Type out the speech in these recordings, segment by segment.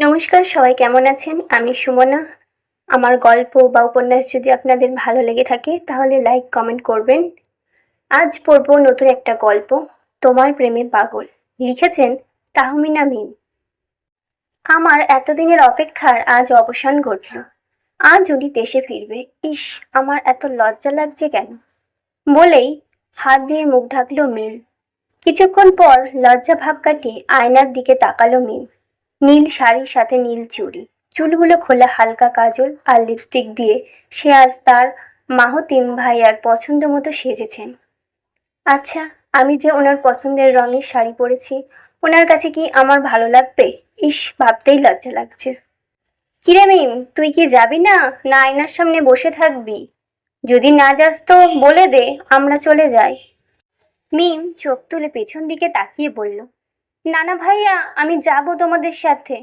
নমস্কার, সবাই কেমন আছেন? আমি সুমনা। আমার গল্প বা উপন্যাস যদি আপনাদের ভালো লেগে থাকে তাহলে লাইক কমেন্ট করবেন। আজ পড়ব নতুন একটা গল্প, তোমার প্রেমে পাগল। লিখেছেন তাহমিনা মিম। আমার এতদিনের অপেক্ষার আজ অবসান ঘটল। আজ উনি দেশে ফিরবে। ইস, আমার এত লজ্জা লাগছে কেন? বলেই হাত দিয়ে মুখ ঢাকলো মিম। কিছুক্ষণ পর লজ্জা ভাব কাটিয়ে আয়নার দিকে তাকালো মিম। নীল শাড়ির সাথে নীল চুড়ি, চুলগুলো খোলা, হালকা কাজল আর লিপস্টিক দিয়ে সে আজ তার মাহতিম ভাইয়ার পছন্দ মতো সেজেছেন। আচ্ছা, আমি যে ওনার পছন্দের রঙের শাড়ি পরেছি, ওনার কাছে কি আমার ভালো লাগবে? ইস, ভাবতেই লজ্জা লাগছে। কিরে মিম, তুই কি যাবি না, না আয়নার সামনে বসে থাকবি? যদি না যাস তো বলে দে, আমরা চলে যাই। মিম চোখ তুলে পেছন দিকে তাকিয়ে বলল, নানা ভাইয়া, আমি যাব তোমাদের সাথে।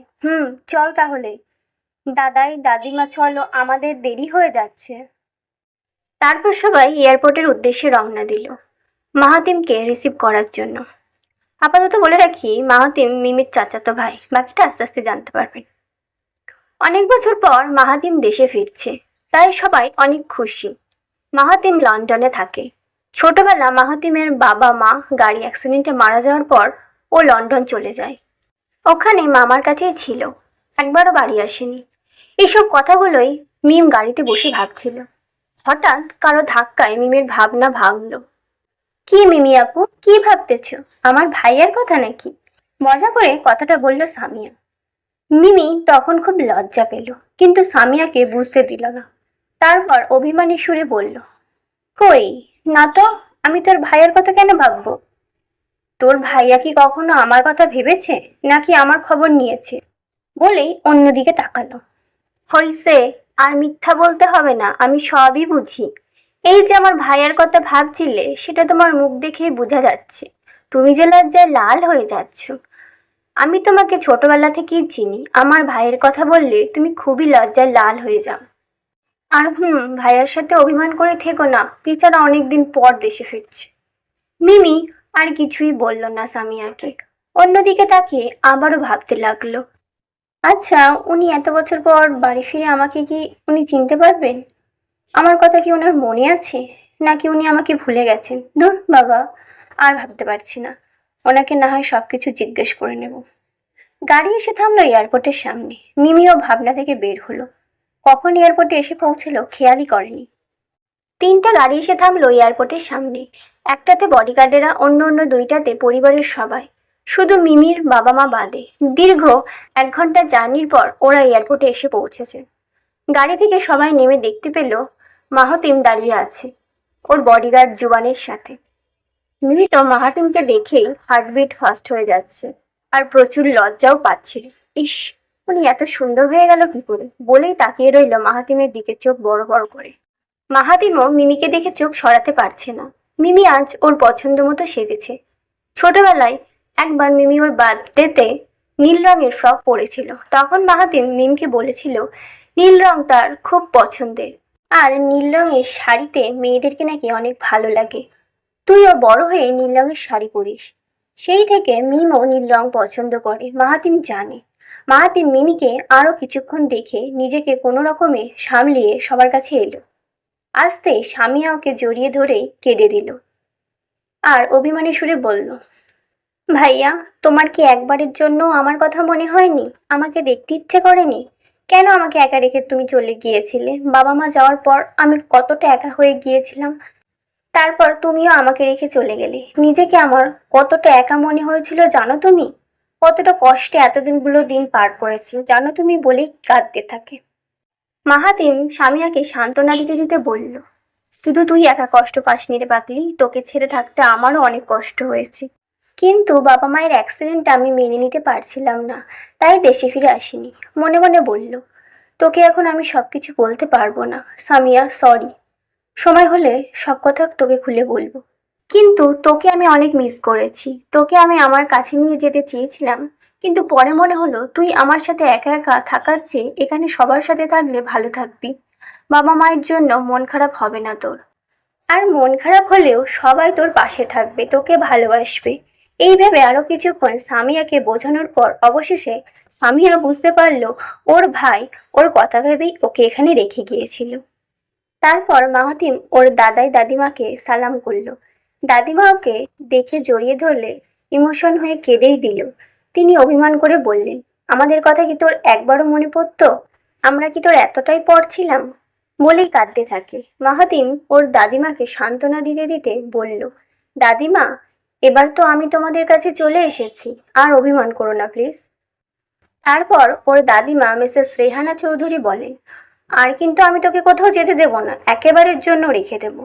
চল তাহলে। দাদাই দাদিমা, চলো, আমাদের দেরি হয়ে যাচ্ছে। তারপর সবাই এয়ারপোর্টের উদ্দেশ্যে রওনা দিল মাহাতিমকে রিসিভ করার জন্য। আপাতত বলে রাখি, মাহাতিম মিমির চাচাতো ভাই, বাকিটা আস্তে আস্তে জানতে পারবেন। অনেক বছর পর মাহাতিম দেশে ফিরছে, তাই সবাই অনেক খুশি। মাহাতিম লন্ডনে থাকে। ছোটবেলা মাহাতিমের বাবা মা গাড়ি অ্যাক্সিডেন্টে মারা যাওয়ার পর ও লন্ডন চলে যায়। ওখানে মামার কাছেই ছিল, একবারও বাড়ি আসেনি। এইসব কথাগুলোই মিম গাড়িতে বসে ভাবছিল। হঠাৎ কারো ধাক্কায় মিমের ভাবনা ভাঙল। কি মিমি আপু, কি ভাবতেছ? আমার ভাইয়ার কথা নাকি? মজা করে কথাটা বলল সামিয়া। মিমি তখন খুব লজ্জা পেল, কিন্তু সামিয়াকে বুঝতে দিল না। তারপর অভিমানী সুরে বলল, কই না তো, আমি তোর ভাইয়ের কথা কেন ভাববো? তোর ভাইয়া কি কখনো আমার কথা ভেবেছে, নাকি আমার খবর নিয়েছে? বলেই অন্যদিকে তাকালো। হইছে, আর মিথ্যা বলতে হবে না, আমি সবই বুঝি। এই যে আমার ভাইয়ার কথা ভাবছিলে, সেটা তোমার মুখ দেখেই বোঝা যাচ্ছে। তুমি যে লজ্জায় লাল হয়ে যাচ্ছ। আমি তোমাকে ছোটবেলা থেকেই চিনি, আমার ভাইয়ের কথা বললে তুমি খুবই লজ্জায় লাল হয়ে যাও। আর ভাইয়ার সাথে অভিমান করে থেকো না, বেচারা অনেকদিন পর দেশে ফিরছে। মিমি আর কিছুই বলল না সামিয়াকে। অন্যদিকে তাকিয়ে আবারও ভাবতে লাগলো, আচ্ছা, উনি এত বছর পর বাড়ি ফিরে আমাকে কি উনি চিনতে পারবেন? আমার কথা কি ওনার মনে আছে, নাকি উনি আমাকে ভুলে গেছেন? ধুর বাবা, আর ভাবতে পারছি না। ওনাকে না হয় সবকিছু জিজ্ঞেস করে নেব। গাড়ি এসে থামলো এয়ারপোর্টের সামনে। মিমিও ভাবনা থেকে বের হলো। কখন এয়ারপোর্টে এসে পৌঁছলো খেয়ালই করেনি। তিনটা গাড়ি এসে থামলো এয়ারপোর্টের সামনে। একটাতে বডিগার্ডেরা, অন্য অন্য দুইটাতে পরিবারের সবাই, শুধু মিমির বাবা মা বাদে। দীর্ঘ 1 ঘন্টা জার্নির পর ওরা এয়ারপোর্টে এসে পৌঁছেছে। গাড়ি থেকে সবাই নেমে দেখতে পেল মাহতিম দাঁড়িয়ে আছে ওর বডিগার্ড জুবানের সাথে। মিমি তো মাহাতিমকে দেখেই হার্টবিট ফাস্ট হয়ে যাচ্ছে, আর প্রচুর লজ্জাও পাচ্ছিল। ইস, উনি এত সুন্দর হয়ে গেল কি করে, বলেই তাকিয়ে রইল মাহাতিমের দিকে চোখ বড় বড় করে। মাহাতিমও মিমিকে দেখে চোখ সরাতে পারছে না। মিমি আজ ওর পছন্দ মতো সেজেছে। ছোটবেলায় একবার মিমি ওর বার্থডেতে নীল রঙের ফ্রক পরেছিল। তখন মাহাতিম মিমকে বলেছিল নীল রং তার খুব পছন্দের, আর নীল রঙের শাড়িতে মেয়েদেরকে নাকি অনেক ভালো লাগে। তুইও বড় হয়ে নীল রঙের শাড়ি পরিস। সেই থেকে মিমও নীল রং পছন্দ করে, মাহাতিম জানে। মাহাতিম মিমিকে আরও কিছুক্ষণ দেখে নিজেকে কোনো রকমে সামলিয়ে সবার কাছে এলো। আসতে সামিয়া ওকে জড়িয়ে ধরেই কেঁদে দিল, আর অভিমানী সুরে বলল, ভাইয়া, তোমার কি একবারের জন্য আমার কথা মনে হয়নি? আমাকে দেখতে ইচ্ছে করেনি? কেন আমাকে একা রেখে তুমি চলে গিয়েছিলে? বাবা মা যাওয়ার পর আমি কতটা একা হয়ে গিয়েছিলাম। তারপর তুমিও আমাকে রেখে চলে গেলে। নিজেকে আমার কতটা একা মনে হয়েছিল জানো তুমি? কতটা কষ্টে এতদিনগুলো দিন পার করেছি জানো তুমি, বলেই কাঁদতে থাকে। মাহাতিম সামিয়াকে সান্ত্বনা দিতে দিতে বলল, শুধু তুই একা কষ্ট পাসনি রে পাগলি, তোকে ছেড়ে থাকতে আমারও অনেক কষ্ট হয়েছে। কিন্তু বাবা মায়ের অ্যাক্সিডেন্টটা আমি মেনে নিতে পারছিলাম না, তাই দেশে ফিরে আসিনি। মনে মনে বলল, তোকে এখন আমি সব কিছু বলতে পারবো না সামিয়া, সরি। সময় হলে সব কথা তোকে খুলে বলবো। কিন্তু তোকে আমি অনেক মিস করেছি। তোকে আমি আমার কাছে নিয়ে যেতে চেয়েছিলাম, কিন্তু পরে মনে হলো তুই আমার সাথে একা একা থাকার চেয়ে এখানে সবার সাথে থাকলে ভালো থাকবি। বাবা মায়ের জন্য মন খারাপ হবে না তোর। আর মন খারাপ হলেও সবাই তোর পাশে থাকবে, তোকে ভালোবাসবে। এই ভেবে আরো কিছুক্ষণ সামিয়াকে বোঝানোর পর অবশেষে সামিয়া বুঝতে পারলো ওর ভাই ওর কথা ভেবেই ওকে এখানে রেখে গিয়েছিল। তারপর মাহাতিম ওর দাদাই দাদিমাকে সালাম করলো। দাদিমা ওকে দেখে জড়িয়ে ধরলে ইমোশন হয়ে কেঁদেই দিল। তিনি অভিমান করে বললেন, আমাদের কথা কি তোর একবারও মনে পড়তো? আমরা কি তোর এতটাই পর ছিলাম? বলেই কাঁদতে থাকে। মাহাতিম ওর দাদিমাকে সান্ত্বনা দিতে দিতে বলল, দাদিমা, এবার তো আমি তোমাদের কাছে চলে এসেছি, আর অভিমান করো না প্লিজ। তারপর ওর দাদিমা মিসেস রেহানা চৌধুরী বলেন, আর কিন্তু আমি তোকে কোথাও যেতে দেব না, একেবারের জন্য রেখে দেব।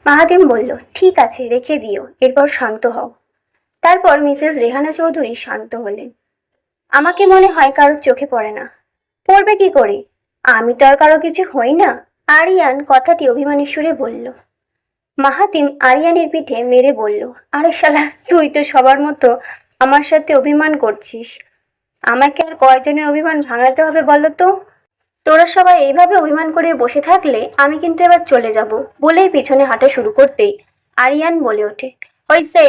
মাহাতিম বলল, ঠিক আছে, রেখে দিও, এরপর শান্ত হও। তারপর মিসেস রেহানা চৌধুরী শান্ত হলেন। আমাকে মনে হয় কারোর চোখে পড়ে না। পড়বে কি করে? আমি তো আর কারো কিছু হই না। আরিয়ান কথাটি অভিমানী সুরে বলল। মাহাতিম আরিয়ানের পিঠে মেরে বলল, আরে শালা, তুই তো সবার মতো আমার সাথে অভিমান করছিস। আমাকে আর কয়জনের অভিমান ভাঙাতে হবে বলো তো? তোরা সবাই এইভাবে অভিমান করে বসে থাকলে আমি কিন্তু এবার চলে যাব। বলেই পিছনে হাঁটা শুরু করতেই আরিয়ান বলে ওঠে, হইছে,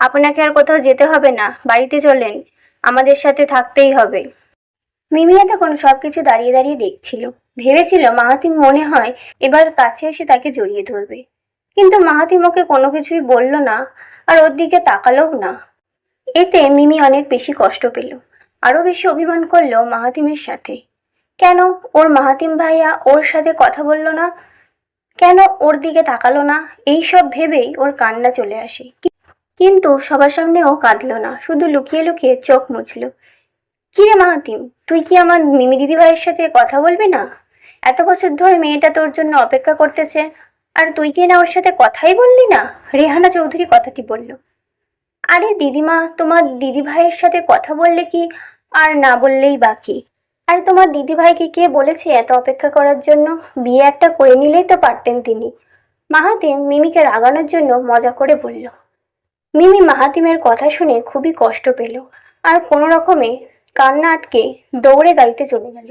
আপনাকে আর কোথাও যেতে হবে না, বাড়িতে চলেন, আমাদের সাথে থাকতেই হবে। মিমিয়া তখন সবকিছু দাঁড়িয়ে দাঁড়িয়ে দেখছিল। ভেবেছিল মাহাতিম মনে হয় এবার কাছে এসে তাকে জড়িয়ে ধরবে, কিন্তু মাহাতিম ওকে কোনো কিছুই বলল না, আর ওর দিকে তাকালোও না। এতে মিমি অনেক বেশি কষ্ট পেল, আরো বেশি অভিমান করলো মাহাতিমের সাথে। কেন ওর মাহাতিম ভাইয়া ওর সাথে কথা বলল না? কেন ওর দিকে তাকালো না? এই সব ভেবেই ওর কান্না চলে আসে। কিন্তু সবার সামনে ও কাঁদলো না, শুধু লুকিয়ে লুকিয়ে চোখ মুছল। কিরে মাহাতিম, তুই কি আমার মিমি দিদি ভাইয়ের সাথে কথা বলবি না? এত বছর ধরে মেয়েটা তোর জন্য অপেক্ষা করতেছে, আর তুই কি না ওর সাথে কথাই বললি না? রেহানা চৌধুরী কথাটি বলল। আরে দিদিমা, তোমার দিদি ভাইয়ের সাথে কথা বললে কি, আর না বললেই বাকি। আর তোমার দিদি ভাইকে কে বলেছে এত অপেক্ষা করার জন্য? বিয়ে একটা করে নিলেই তো পারতেন তিনি। মাহাতিম মিমিকে রাগানোর জন্য মজা করে বলল। মিমি মাহাতিমের কথা শুনে খুবই কষ্ট পেল, আর কোনো রকমে কান্না আটকে দৌড়ে গাড়িতে চলে গেল।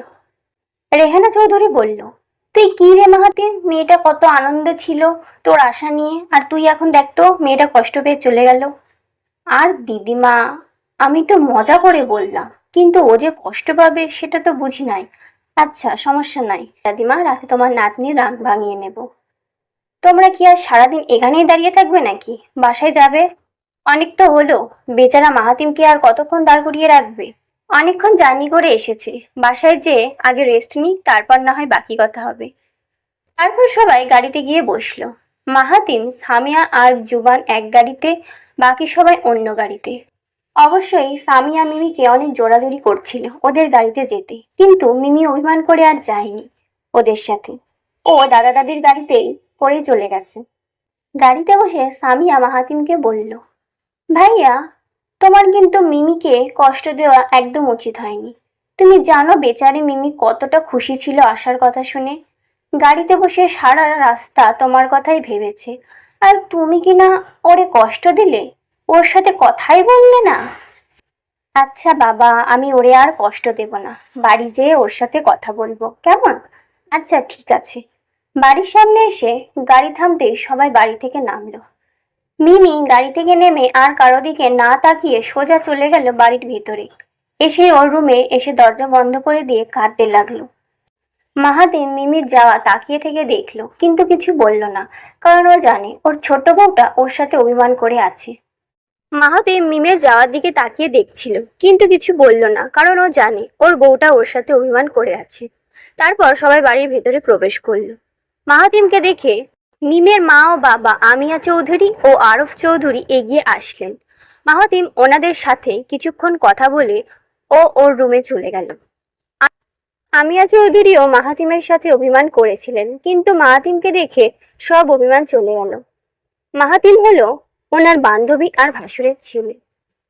রেহানা চৌধুরী বলল, তুই কি রে মাহাতিম, মেয়েটা কত আনন্দ ছিল তোর আশা নিয়ে, আর তুই এখন দেখতো মেয়েটা কষ্ট পেয়ে চলে গেল। আর দিদিমা, আমি তো মজা করে বললাম, কিন্তু ও যে কষ্ট পাবে সেটা তো বুঝি নাই। আচ্ছা, সমস্যা নাই দাদিমা, রাতে তোমার নাতনির রাগ ভাঙিয়ে নেব। তোমরা কি আর সারাদিন এখানেই দাঁড়িয়ে থাকবে নাকি? বাসায় যাবে? অনেক তো হলো, বেচারা মাহাতিমকে আর কতক্ষণ দাঁড় করিয়ে রাখবে? অনেকক্ষণ জার্নি করে এসেছে, বাসায় যেয়ে আগে রেস্ট নিই, তারপর না হয় বাকি কথা হবে। তারপর সবাই গাড়িতে গিয়ে বসলো। মাহাতিম, সামিয়া আর জুবান এক গাড়িতে, বাকি সবাই অন্য গাড়িতে। অবশ্যই সামিয়া মিমিকে অনেক জোরাজোরি করছিল ওদের গাড়িতে যেতে, কিন্তু মিমি অভিমান করে আর যায়নি ওদের সাথে। ও দাদা দাদির গাড়িতেই পড়ে চলে গেছে। গাড়িতে বসে সামিয়া মাহাতিমকে বলল, ভাইয়া, তোমার কিন্তু মিমিকে কষ্ট দেওয়া একদম উচিত হয়নি। তুমি জানো বেচারি মিমি কতটা খুশি ছিল আসার কথা শুনে। গাড়িতে বসে সারা রাস্তা তোমার কথাই ভেবেছে, আর তুমি কি না ওরে কষ্ট দিলে, ওর সাথে কথাই বললে না। আচ্ছা বাবা, আমি ওরে আর কষ্ট দেব না, বাড়ি যেয়ে ওর সাথে কথা বলবো, কেমন? আচ্ছা ঠিক আছে। বাড়ির সামনে এসে গাড়ি থামতেই সবাই বাড়ি থেকে নামলো। মিমি গাড়ি থেকে নেমে আর কারো দিকে না তাকিয়ে সোজা চলে গেল বাড়ির ভিতরে। এসে ওর রুমে এসে দরজা বন্ধ করে দিয়ে কাঁদতে লাগলো। মাহাতিম মিমির যাওয়া তাকিয়ে থেকে দেখলো, কিন্তু কিছু বলল না, কারণ ও জানে ওর ছোট বউটা ওর সাথে অভিমান করে আছে। মাহাতিম মিমের যাওয়ার দিকে তাকিয়ে দেখছিল, কিন্তু কিছু বলল না, কারণ ও জানে ওর বউটা ওর সাথে অভিমান করে আছে। তারপর সবাই বাড়ির ভেতরে প্রবেশ করলো। মাহাতিমকে দেখে মিমের মা ও বাবা আমিয়া চৌধুরী ও আরফ চৌধুরী এগিয়ে আসলেন। মাহাতিম ওনাদের সাথে কিছুক্ষণ কথা বলে ও ওর রুমে চলে গেল। আমিয়া চৌধুরীও মাহাতিমের সাথে অভিমান করেছিলেন, কিন্তু মাহাতিমকে দেখে সব অভিমান চলে গেল। মাহাতিম হলো ওনার বান্ধবী আর ভাসুরের ছেলে।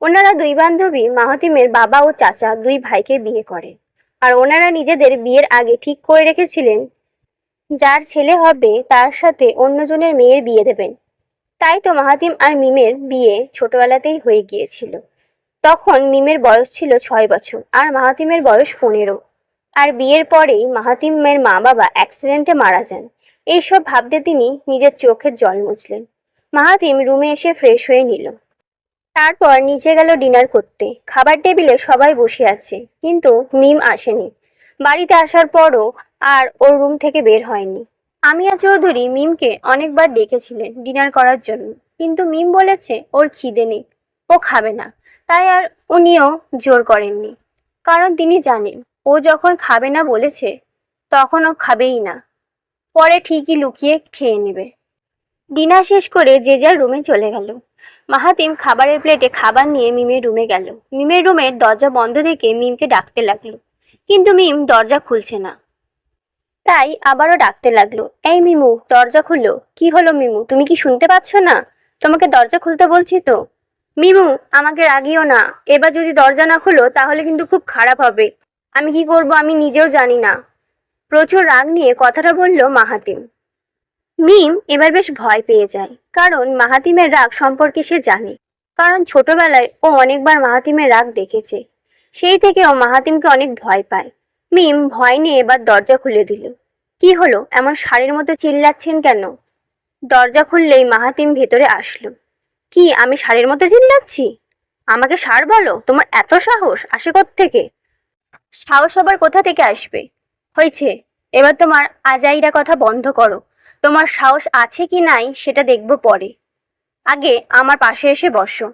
ওনারা দুই বান্ধবী মাহাতিমের বাবা ও চাচা দুই ভাইকে বিয়ে করে, আর ওনারা নিজেদের বিয়ের আগে ঠিক করে রেখেছিলেন যার ছেলে হবে তার সাথে অন্যজনের মেয়ের বিয়ে দেবেন। তাই তো মাহাতিম আর মিমের বিয়ে ছোটবেলাতেই হয়ে গিয়েছিল। তখন মিমের বয়স ছিল 6 বছর আর মাহাতিমের বয়স 15। আর বিয়ের পরেই মাহাতিমের মা বাবা অ্যাক্সিডেন্টে মারা যান। এইসব ভাবতে তিনি নিজের চোখের জল মুছলেন। মাহাতিম রুমে এসে ফ্রেশ হয়ে নিল। তারপর নিচে গেল ডিনার করতে। খাবার টেবিলে সবাই বসে আছে, কিন্তু মিম আসেনি। বাড়িতে আসার পরও আর ওর রুম থেকে বের হয়নি। আমিয়া চৌধুরী মিমকে অনেকবার ডেকেছিলেন ডিনার করার জন্য, কিন্তু মিম বলেছে ওর খিদে নেই, ও খাবে না। তাই আর উনিও জোর করেননি, কারণ তিনি জানেন ও যখন খাবে না বলেছে তখন ও খাবেই না, পরে ঠিকই লুকিয়ে খেয়ে নেবে। ডিনার শেষ করে যে যার রুমে চলে গেল। মাহাতিম খাবারের প্লেটে খাবার নিয়ে মিমের রুমে গেল। মিমের রুমের দরজা বন্ধ দেখে মিমকে ডাকতে লাগলো, কিন্তু মিম দরজা খুলছে না। তাই আবারও ডাকতে লাগলো, এই মিমু দরজা খুলো। কি হলো মিমু, তুমি কি শুনতে পাচ্ছ না? তোমাকে দরজা খুলতে বলছি তো। মিমু, আমাকে রাগিও না, এবার যদি দরজা না খুলো তাহলে কিন্তু খুব খারাপ হবে। আমি কি করব আমি নিজেও জানি না। প্রচুর রাগ নিয়ে কথাটা বলল মাহাতিম। মিম এবার বেশ ভয় পেয়ে যায়, কারণ মাহাতিমের রাগ সম্পর্কে সে জানে। কারণ ছোটবেলায় ও অনেকবার মাহাতিমের রাগ দেখেছে, সেই থেকে ও মাহাতিমকে অনেক ভয় পায়। মিম ভয় নিয়ে এবার দরজা খুলে দিল। কি হলো, এমন ষাঁড়ের মতো চিল্লাচ্ছেন কেন? দরজা খুললেই মাহাতিম ভেতরে আসলো। কি আমি ষাঁড়ের মতো চিল্লাচ্ছি? আমাকে ষাঁড় বলো? তোমার এত সাহস আসে কোত্থেকে? সাহস আবার কোথা থেকে আসবে? হয়েছে, এবার তোমার আজাইরা কথা বন্ধ করো। তোমার সাহস আছে কি নাই সেটা দেখব পরে। আগে আমার পাশে এসে বসো।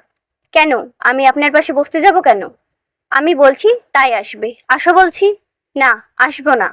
কেন, আমি আপনার পাশে বসতে যাব কেন? আমি বলছি তাই আসবে। আসো বলছি। না, আসবো না।